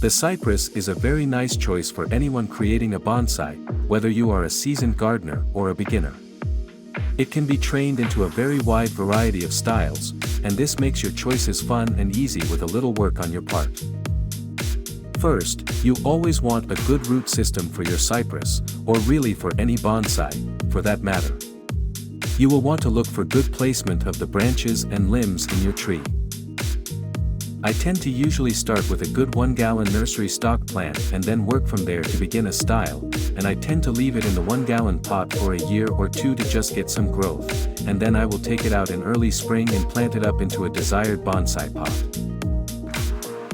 The cypress is a very nice choice for anyone creating a bonsai, whether you are a seasoned gardener or a beginner. It can be trained into a very wide variety of styles, and this makes your choices fun and easy with a little work on your part. First, you always want a good root system for your cypress, or really for any bonsai, for that matter. You will want to look for good placement of the branches and limbs in your tree. I tend to usually start with a good 1-gallon nursery stock plant and then work from there to begin a style, and I tend to leave it in the 1-gallon pot for a year or two to just get some growth, and then I will take it out in early spring and plant it up into a desired bonsai pot.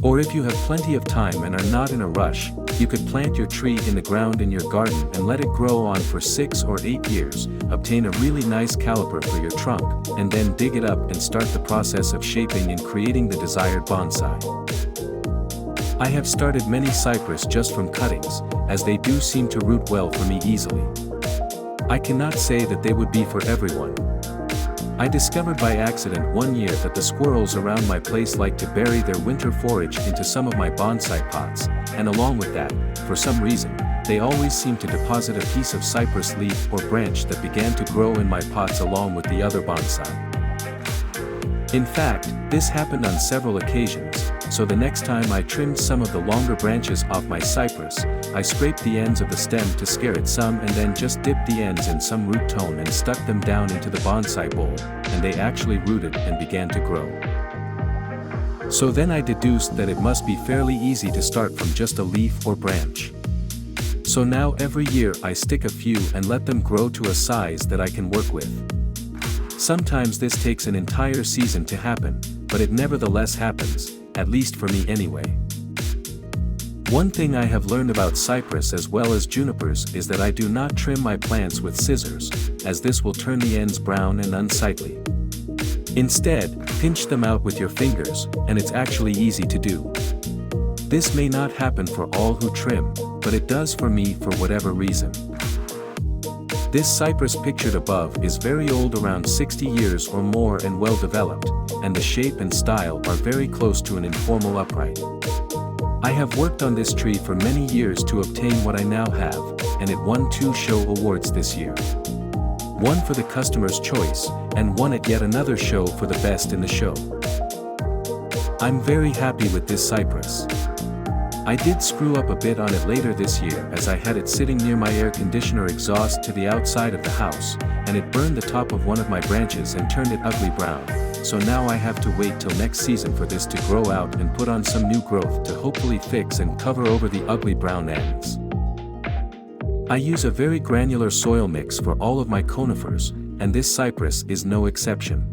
Or if you have plenty of time and are not in a rush, you could plant your tree in the ground in your garden and let it grow on for 6 or 8 years, obtain a really nice caliper for your trunk, and then dig it up and start the process of shaping and creating the desired bonsai. I have started many cypress just from cuttings, as they do seem to root well for me easily. I cannot say that they would be for everyone. I discovered by accident one year that the squirrels around my place like to bury their winter forage into some of my bonsai pots, and along with that, for some reason, they always seem to deposit a piece of cypress leaf or branch that began to grow in my pots along with the other bonsai. In fact, this happened on several occasions, so the next time I trimmed some of the longer branches off my cypress, I scraped the ends of the stem to scare it some and then just dipped the ends in some root tone and stuck them down into the bonsai bowl, and they actually rooted and began to grow. So then I deduced that it must be fairly easy to start from just a leaf or branch. So now every year I stick a few and let them grow to a size that I can work with. Sometimes this takes an entire season to happen, but it nevertheless happens, at least for me anyway. One thing I have learned about cypress as well as junipers is that I do not trim my plants with scissors, as this will turn the ends brown and unsightly. Instead, pinch them out with your fingers, and it's actually easy to do. This may not happen for all who trim, but it does for me for whatever reason. This cypress pictured above is very old, around 60 years or more, and well developed, and the shape and style are very close to an informal upright. I have worked on this tree for many years to obtain what I now have, and it won 2 show awards this year. One for the customer's choice, and one at yet another show for the best in the show. I'm very happy with this cypress. I did screw up a bit on it later this year as I had it sitting near my air conditioner exhaust to the outside of the house, and it burned the top of one of my branches and turned it ugly brown, so now I have to wait till next season for this to grow out and put on some new growth to hopefully fix and cover over the ugly brown ends. I use a very granular soil mix for all of my conifers, and this cypress is no exception.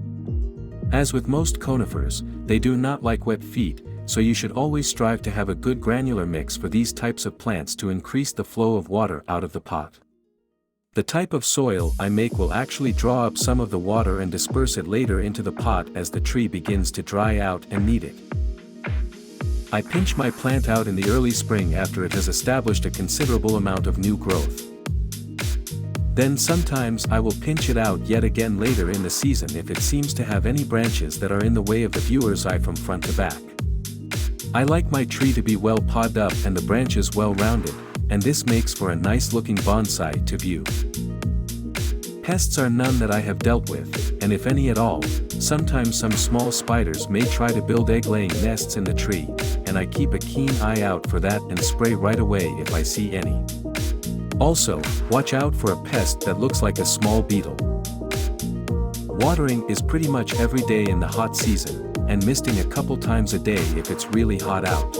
As with most conifers, they do not like wet feet, so you should always strive to have a good granular mix for these types of plants to increase the flow of water out of the pot. The type of soil I make will actually draw up some of the water and disperse it later into the pot as the tree begins to dry out and need it. I pinch my plant out in the early spring after it has established a considerable amount of new growth. Then sometimes I will pinch it out yet again later in the season if it seems to have any branches that are in the way of the viewer's eye from front to back. I like my tree to be well podded up and the branches well rounded, and this makes for a nice looking bonsai to view. Pests are none that I have dealt with, and if any at all, sometimes some small spiders may try to build egg-laying nests in the tree, and I keep a keen eye out for that and spray right away if I see any. Also, watch out for a pest that looks like a small beetle. Watering is pretty much every day in the hot season, and misting a couple times a day if it's really hot out.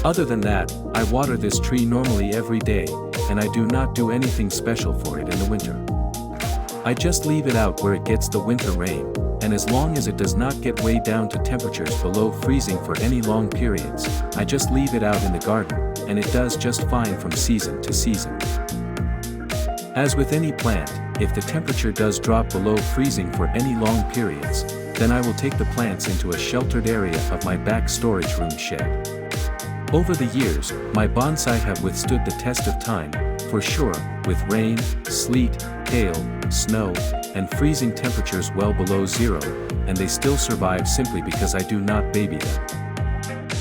Other than that, I water this tree normally every day, and I do not do anything special for it in the winter. I just leave it out where it gets the winter rain, and as long as it does not get way down to temperatures below freezing for any long periods, I just leave it out in the garden, and it does just fine from season to season. As with any plant, if the temperature does drop below freezing for any long periods, then I will take the plants into a sheltered area of my back storage room shed. Over the years, my bonsai have withstood the test of time, for sure, with rain, sleet, hail, snow, and freezing temperatures well below zero, and they still survive simply because I do not baby them.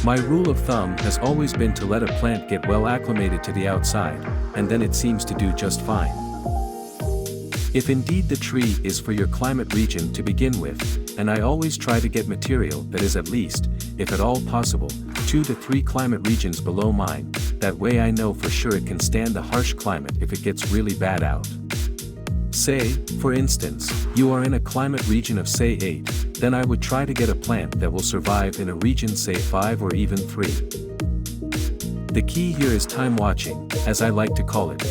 My rule of thumb has always been to let a plant get well acclimated to the outside, and then it seems to do just fine. If indeed the tree is for your climate region to begin with, and I always try to get material that is at least, if at all possible, 2 to 3 climate regions below mine, that way I know for sure it can stand the harsh climate if it gets really bad out. Say, for instance, you are in a climate region of say 8, then I would try to get a plant that will survive in a region say 5 or even 3. The key here is time watching, as I like to call it.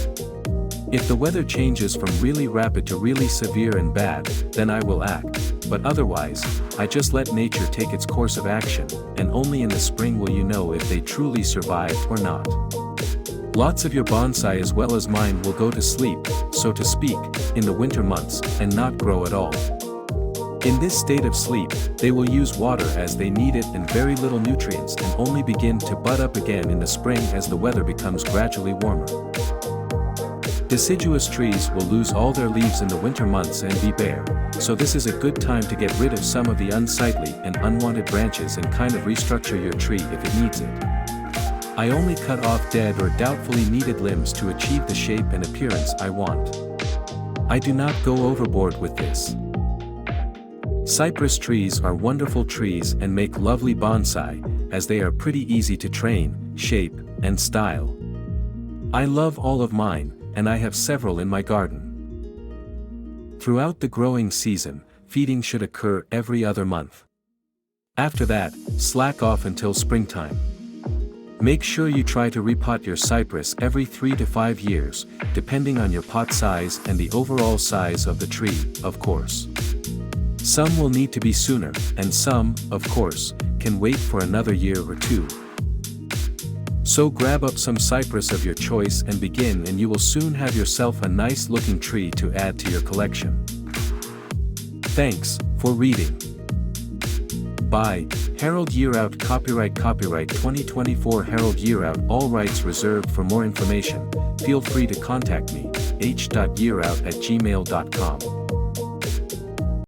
If the weather changes from really rapid to really severe and bad, then I will act, but otherwise, I just let nature take its course of action, and only in the spring will you know if they truly survived or not. Lots of your bonsai as well as mine will go to sleep, so to speak, in the winter months, and not grow at all. In this state of sleep, they will use water as they need it and very little nutrients and only begin to bud up again in the spring as the weather becomes gradually warmer. Deciduous trees will lose all their leaves in the winter months and be bare, so this is a good time to get rid of some of the unsightly and unwanted branches and kind of restructure your tree if it needs it. I only cut off dead or doubtfully needed limbs to achieve the shape and appearance I want. I do not go overboard with this. Cypress trees are wonderful trees and make lovely bonsai, as they are pretty easy to train, shape, and style. I love all of mine, and I have several in my garden. Throughout the growing season, feeding should occur every other month. After that, slack off until springtime. Make sure you try to repot your cypress every 3 to 5 years, depending on your pot size and the overall size of the tree, of course. Some will need to be sooner, and some, of course, can wait for another year or 2. So grab up some cypress of your choice and begin, and you will soon have yourself a nice looking tree to add to your collection. Thanks for reading. By Harold Yearout. Copyright 2024 Harold Yearout. All rights reserved. For more information, feel free to contact me, h.yearout@gmail.com.